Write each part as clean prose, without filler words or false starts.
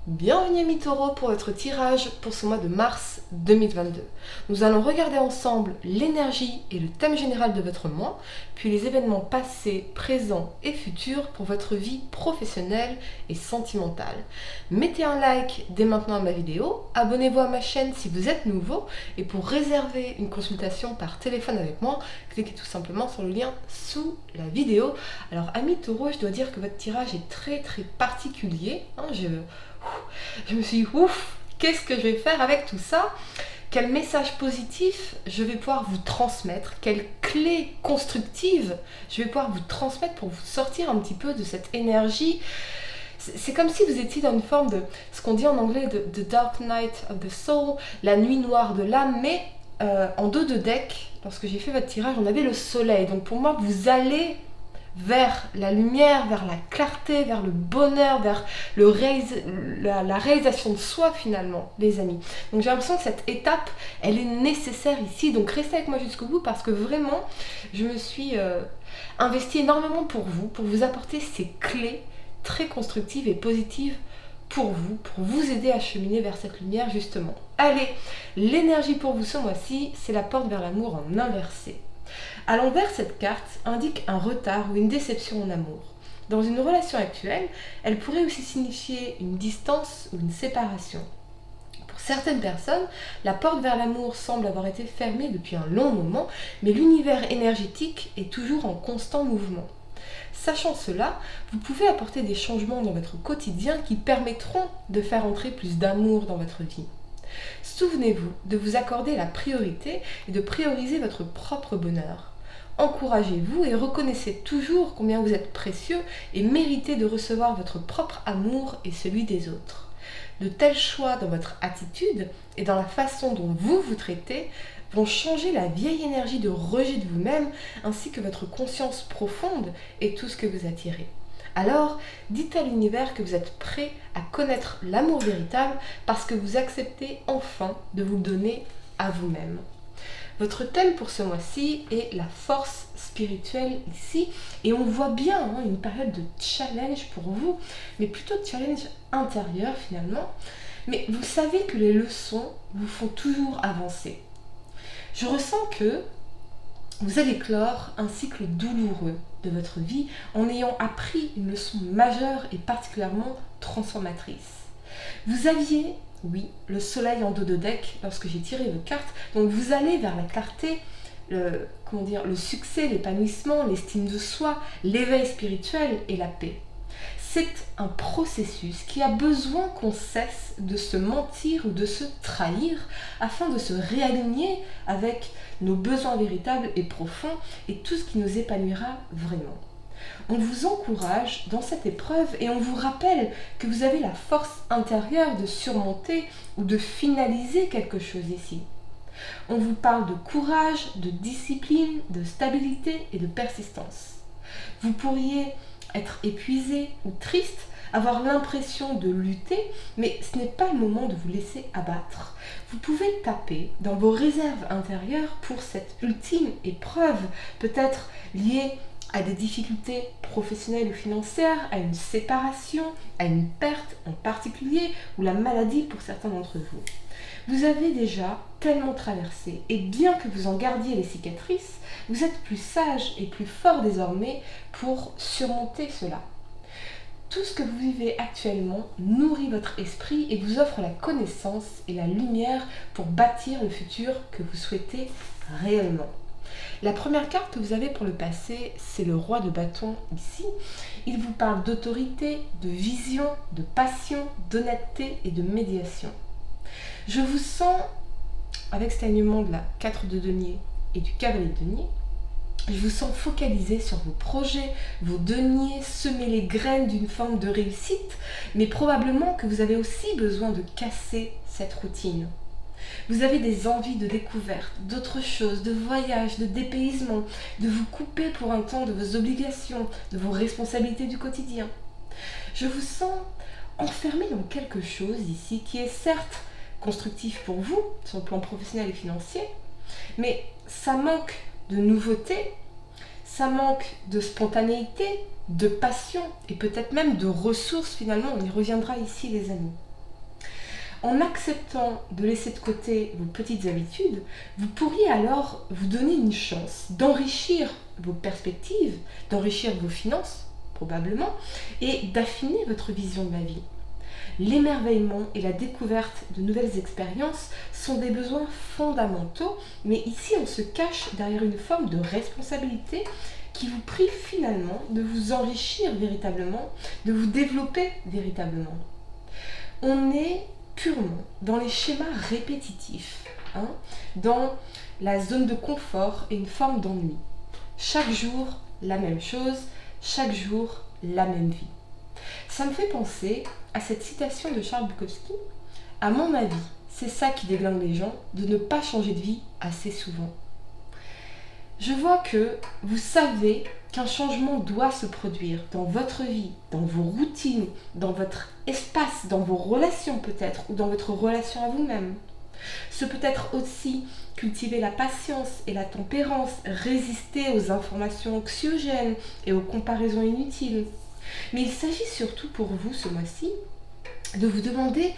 Bienvenue amis taureaux pour votre tirage pour ce mois de mars 2022. Nous allons regarder ensemble l'énergie et le thème général de votre mois, puis les événements passés, présents et futurs pour votre vie professionnelle et sentimentale. Mettez un like dès maintenant à ma vidéo, abonnez-vous à ma chaîne si vous êtes nouveau et pour réserver une consultation par téléphone avec moi, cliquez tout simplement sur le lien sous la vidéo. Alors amis taureaux, je dois dire que votre tirage est très particulier. Je me suis dit, ouf, qu'est-ce que je vais faire avec tout ça? Quel message positif je vais pouvoir vous transmettre? Quelle clé constructive je vais pouvoir vous transmettre pour vous sortir un petit peu de cette énergie? C'est comme si vous étiez dans une forme de ce qu'on dit en anglais de The Dark Night of the Soul, la nuit noire de l'âme, mais en dos de deck, lorsque j'ai fait votre tirage, on avait le soleil. Donc pour moi, vous allez vers la lumière, vers la clarté, vers le bonheur, vers la réalisation de soi finalement, les amis. Donc j'ai l'impression que cette étape, elle est nécessaire ici. Donc restez avec moi jusqu'au bout parce que vraiment, je me suis investie énormément pour vous apporter ces clés très constructives et positives pour vous aider à cheminer vers cette lumière justement. Allez, l'énergie pour vous ce mois-ci, c'est la porte vers l'amour en inversé. À l'envers, cette carte indique un retard ou une déception en amour. Dans une relation actuelle, elle pourrait aussi signifier une distance ou une séparation. Pour certaines personnes, la porte vers l'amour semble avoir été fermée depuis un long moment, mais l'univers énergétique est toujours en constant mouvement. Sachant cela, vous pouvez apporter des changements dans votre quotidien qui permettront de faire entrer plus d'amour dans votre vie. Souvenez-vous de vous accorder la priorité et de prioriser votre propre bonheur. Encouragez-vous et reconnaissez toujours combien vous êtes précieux et méritez de recevoir votre propre amour et celui des autres. De tels choix dans votre attitude et dans la façon dont vous vous traitez vont changer la vieille énergie de rejet de vous-même ainsi que votre conscience profonde et tout ce que vous attirez. Alors, dites à l'univers que vous êtes prêt à connaître l'amour véritable parce que vous acceptez enfin de vous le donner à vous-même. Votre thème pour ce mois-ci est la force spirituelle ici et on voit bien une période de challenge pour vous, mais plutôt de challenge intérieur finalement. Mais vous savez que les leçons vous font toujours avancer. Je ressens que vous allez clore un cycle douloureux de votre vie en ayant appris une leçon majeure et particulièrement transformatrice. Vous aviez, oui, le soleil en dos de deck lorsque j'ai tiré vos cartes, donc vous allez vers la clarté, le succès, l'épanouissement, l'estime de soi, l'éveil spirituel et la paix. C'est un processus qui a besoin qu'on cesse de se mentir ou de se trahir afin de se réaligner avec nos besoins véritables et profonds et tout ce qui nous épanouira vraiment. On vous encourage dans cette épreuve et on vous rappelle que vous avez la force intérieure de surmonter ou de finaliser quelque chose ici. On vous parle de courage, de discipline, de stabilité et de persistance. Vous pourriez être épuisé ou triste, avoir l'impression de lutter, mais ce n'est pas le moment de vous laisser abattre. Vous pouvez taper dans vos réserves intérieures pour cette ultime épreuve, peut-être liée à des difficultés professionnelles ou financières, à une séparation, à une perte en particulier, ou la maladie pour certains d'entre vous. Vous avez déjà tellement traversé, et bien que vous en gardiez les cicatrices, vous êtes plus sage et plus fort désormais pour surmonter cela. Tout ce que vous vivez actuellement nourrit votre esprit et vous offre la connaissance et la lumière pour bâtir le futur que vous souhaitez réellement. La première carte que vous avez pour le passé, c'est le roi de bâton ici. Il vous parle d'autorité, de vision, de passion, d'honnêteté et de médiation. Je vous sens, avec cet alignement de la 4 de denier et du cavalier de denier, je vous sens focalisé sur vos projets, vos deniers, semer les graines d'une forme de réussite, mais probablement que vous avez aussi besoin de casser cette routine. Vous avez des envies de découverte, d'autres choses, de voyage, de dépaysement, de vous couper pour un temps de vos obligations, de vos responsabilités du quotidien. Je vous sens enfermé dans quelque chose ici qui est certes constructif pour vous, sur le plan professionnel et financier, mais ça manque de nouveauté, ça manque de spontanéité, de passion et peut-être même de ressources finalement, on y reviendra ici les amis. En acceptant de laisser de côté vos petites habitudes, vous pourriez alors vous donner une chance d'enrichir vos perspectives, d'enrichir vos finances, probablement, et d'affiner votre vision de la vie. L'émerveillement et la découverte de nouvelles expériences sont des besoins fondamentaux, mais ici on se cache derrière une forme de responsabilité qui vous prie finalement de vous enrichir véritablement, de vous développer véritablement. On est purement dans les schémas répétitifs, dans la zone de confort et une forme d'ennui. Chaque jour, la même chose, chaque jour, la même vie. Ça me fait penser à cette citation de Charles Bukowski. À mon avis, c'est ça qui déglingue les gens, de ne pas changer de vie assez souvent. Je vois que vous savez qu'un changement doit se produire dans votre vie, dans vos routines, dans votre espace, dans vos relations peut-être, ou dans votre relation à vous-même. Ce peut être aussi cultiver la patience et la tempérance, résister aux informations anxiogènes et aux comparaisons inutiles. Mais il s'agit surtout pour vous ce mois-ci de vous demander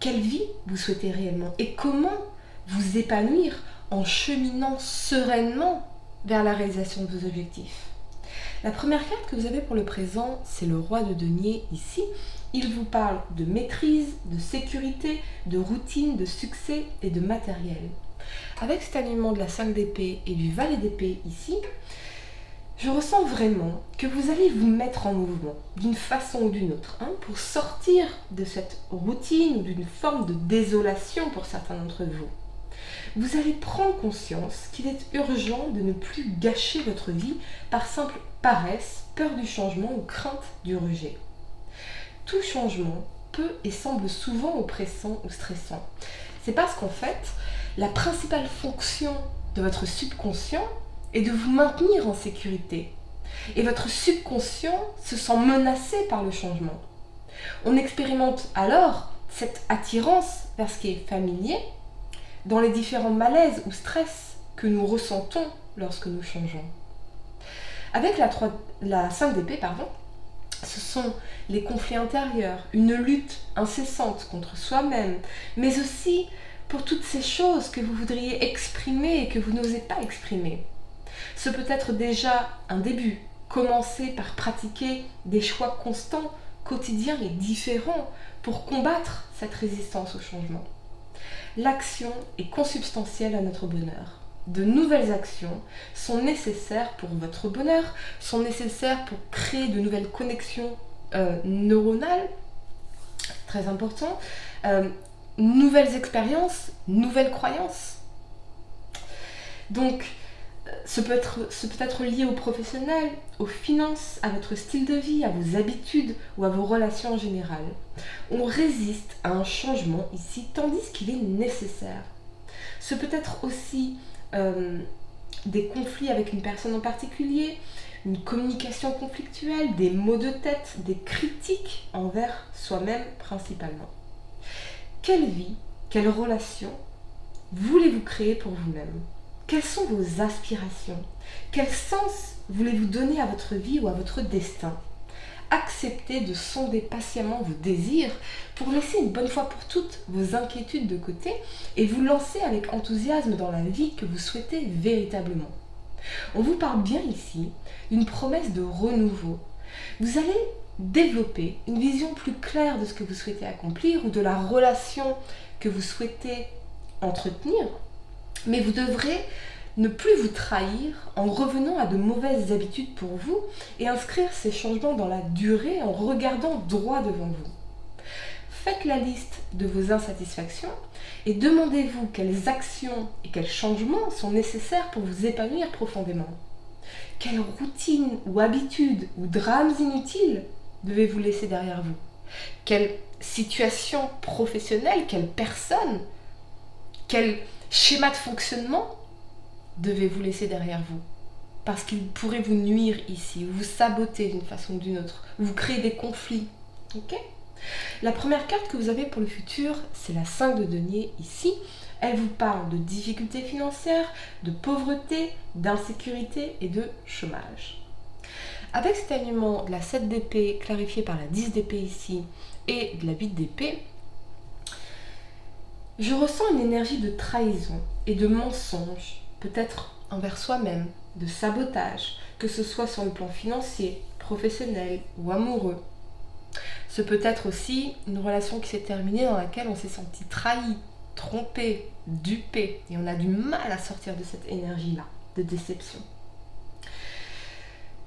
quelle vie vous souhaitez réellement et comment vous épanouir en cheminant sereinement vers la réalisation de vos objectifs. La première carte que vous avez pour le présent, c'est le roi de denier ici. Il vous parle de maîtrise, de sécurité, de routine, de succès et de matériel. Avec cet alignement de la 5 d'épée et du valet d'épée ici, je ressens vraiment que vous allez vous mettre en mouvement d'une façon ou d'une autre pour sortir de cette routine ou d'une forme de désolation pour certains d'entre vous. Vous allez prendre conscience qu'il est urgent de ne plus gâcher votre vie par simple paresse, peur du changement ou crainte du rejet. Tout changement peut et semble souvent oppressant ou stressant. C'est parce qu'en fait, la principale fonction de votre subconscient est de vous maintenir en sécurité. Et votre subconscient se sent menacé par le changement. On expérimente alors cette attirance vers ce qui est familier dans les différents malaises ou stress que nous ressentons lorsque nous changeons. Avec la 5 d'épée, ce sont les conflits intérieurs, une lutte incessante contre soi-même, mais aussi pour toutes ces choses que vous voudriez exprimer et que vous n'osez pas exprimer. Ce peut être déjà un début. Commencez par pratiquer des choix constants, quotidiens et différents pour combattre cette résistance au changement. L'action est consubstantielle à notre bonheur. De nouvelles actions sont nécessaires pour votre bonheur, sont nécessaires pour créer de nouvelles connexions neuronales, très important, nouvelles expériences, nouvelles croyances. Donc, ce peut être lié aux professionnels, aux finances, à votre style de vie, à vos habitudes ou à vos relations en général. On résiste à un changement ici, tandis qu'il est nécessaire. Ce peut être aussi des conflits avec une personne en particulier, une communication conflictuelle, des maux de tête, des critiques envers soi-même principalement. Quelle vie, quelle relation voulez-vous créer pour vous-même ? Quelles sont vos aspirations ? Quel sens voulez-vous donner à votre vie ou à votre destin ? Acceptez de sonder patiemment vos désirs pour laisser une bonne fois pour toutes vos inquiétudes de côté et vous lancer avec enthousiasme dans la vie que vous souhaitez véritablement. On vous parle bien ici d'une promesse de renouveau. Vous allez développer une vision plus claire de ce que vous souhaitez accomplir ou de la relation que vous souhaitez entretenir, mais vous devrez ne plus vous trahir en revenant à de mauvaises habitudes pour vous et inscrire ces changements dans la durée en regardant droit devant vous. Faites la liste de vos insatisfactions et demandez-vous quelles actions et quels changements sont nécessaires pour vous épanouir profondément. Quelles routines ou habitudes ou drames inutiles devez-vous laisser derrière vous ? Quelle situation professionnelle, quelle personne, quel schéma de fonctionnement devez-vous laisser derrière vous ? Parce qu'il pourrait vous nuire ici, vous saboter d'une façon ou d'une autre, vous créer des conflits. Ok ? La première carte que vous avez pour le futur, c'est la 5 de denier ici. Elle vous parle de difficultés financières, de pauvreté, d'insécurité et de chômage. Avec cet alignement de la 7 d'épée clarifié par la 10 d'épée ici et de la 8 d'épée, Je ressens une énergie de trahison et de mensonge, peut-être envers soi-même, de sabotage, que ce soit sur le plan financier, professionnel ou amoureux. Ce peut être aussi une relation qui s'est terminée dans laquelle on s'est senti trahi, trompé, dupé, et on a du mal à sortir de cette énergie-là, de déception.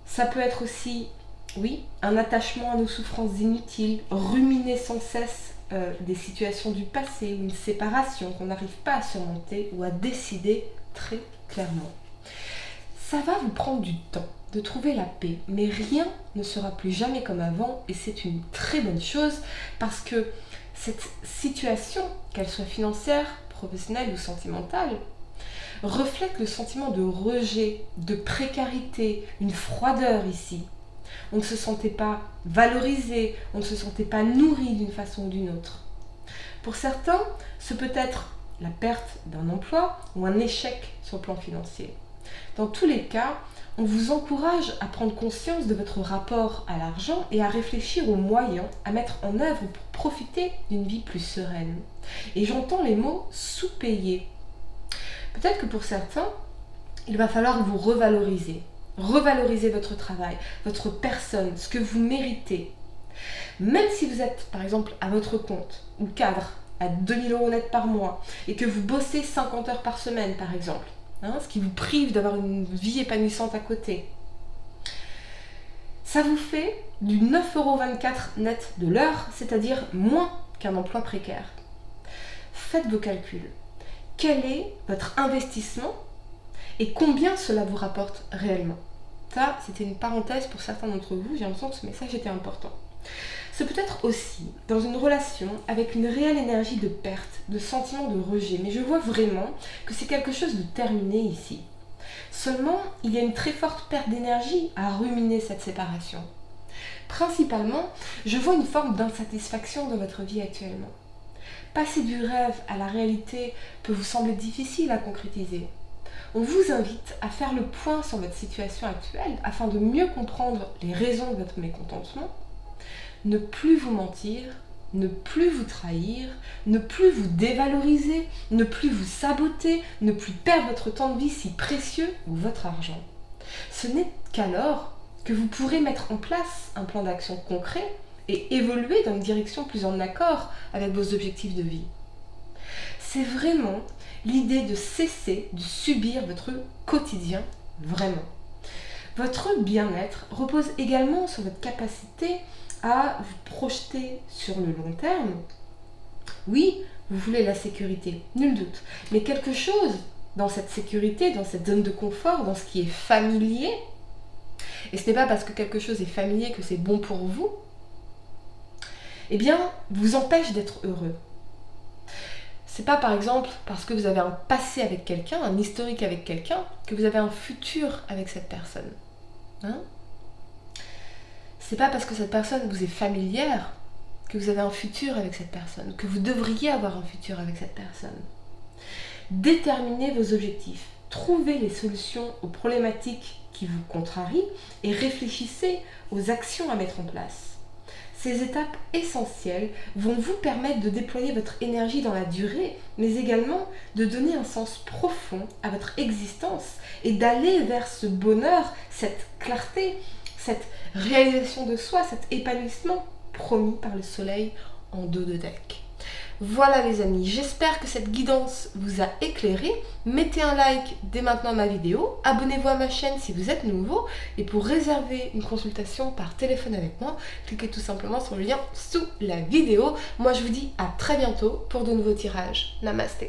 Ça peut être aussi, oui, un attachement à nos souffrances inutiles, ruminer sans cesse des situations du passé, ou une séparation qu'on n'arrive pas à surmonter ou à décider très clairement. Ça va vous prendre du temps de trouver la paix, mais rien ne sera plus jamais comme avant, et c'est une très bonne chose parce que cette situation, qu'elle soit financière, professionnelle ou sentimentale, reflète le sentiment de rejet, de précarité, une froideur ici. On ne se sentait pas valorisé, on ne se sentait pas nourri d'une façon ou d'une autre. Pour certains, ce peut être la perte d'un emploi ou un échec sur le plan financier. Dans tous les cas, on vous encourage à prendre conscience de votre rapport à l'argent et à réfléchir aux moyens à mettre en œuvre pour profiter d'une vie plus sereine. Et j'entends les mots sous-payé. Peut-être que pour certains, il va falloir vous revaloriser. Revaloriser votre travail, votre personne, ce que vous méritez. Même si vous êtes, par exemple, à votre compte ou cadre, à 2000 € net par mois, et que vous bossez 50 heures par semaine, par exemple, ce qui vous prive d'avoir une vie épanouissante à côté, ça vous fait du 9,24 € net de l'heure, c'est-à-dire moins qu'un emploi précaire. Faites vos calculs. Quel est votre investissement et combien cela vous rapporte réellement? Ça, c'était une parenthèse pour certains d'entre vous, j'ai l'impression que ce message était important. Ce peut être aussi dans une relation avec une réelle énergie de perte, de sentiment de rejet, mais je vois vraiment que c'est quelque chose de terminé ici. Seulement, il y a une très forte perte d'énergie à ruminer cette séparation. Principalement, je vois une forme d'insatisfaction dans votre vie actuellement. Passer du rêve à la réalité peut vous sembler difficile à concrétiser. On vous invite à faire le point sur votre situation actuelle afin de mieux comprendre les raisons de votre mécontentement, ne plus vous mentir, ne plus vous trahir, ne plus vous dévaloriser, ne plus vous saboter, ne plus perdre votre temps de vie si précieux ou votre argent. Ce n'est qu'alors que vous pourrez mettre en place un plan d'action concret et évoluer dans une direction plus en accord avec vos objectifs de vie. C'est vraiment l'idée de cesser de subir votre quotidien, vraiment. Votre bien-être repose également sur votre capacité à vous projeter sur le long terme. Oui, vous voulez la sécurité, nul doute, mais quelque chose dans cette sécurité, dans cette zone de confort, dans ce qui est familier, et ce n'est pas parce que quelque chose est familier que c'est bon pour vous, eh bien, vous empêche d'être heureux. C'est pas par exemple parce que vous avez un passé avec quelqu'un, un historique avec quelqu'un, que vous avez un futur avec cette personne. C'est pas parce que cette personne vous est familière que vous avez un futur avec cette personne, que vous devriez avoir un futur avec cette personne. Déterminez vos objectifs, trouvez les solutions aux problématiques qui vous contrarient et réfléchissez aux actions à mettre en place. Ces étapes essentielles vont vous permettre de déployer votre énergie dans la durée, mais également de donner un sens profond à votre existence et d'aller vers ce bonheur, cette clarté, cette réalisation de soi, cet épanouissement promis par le soleil en dos de deck. Voilà les amis, j'espère que cette guidance vous a éclairé. Mettez un like dès maintenant à ma vidéo, abonnez-vous à ma chaîne si vous êtes nouveau, et pour réserver une consultation par téléphone avec moi, cliquez tout simplement sur le lien sous la vidéo. Moi je vous dis à très bientôt pour de nouveaux tirages. Namasté.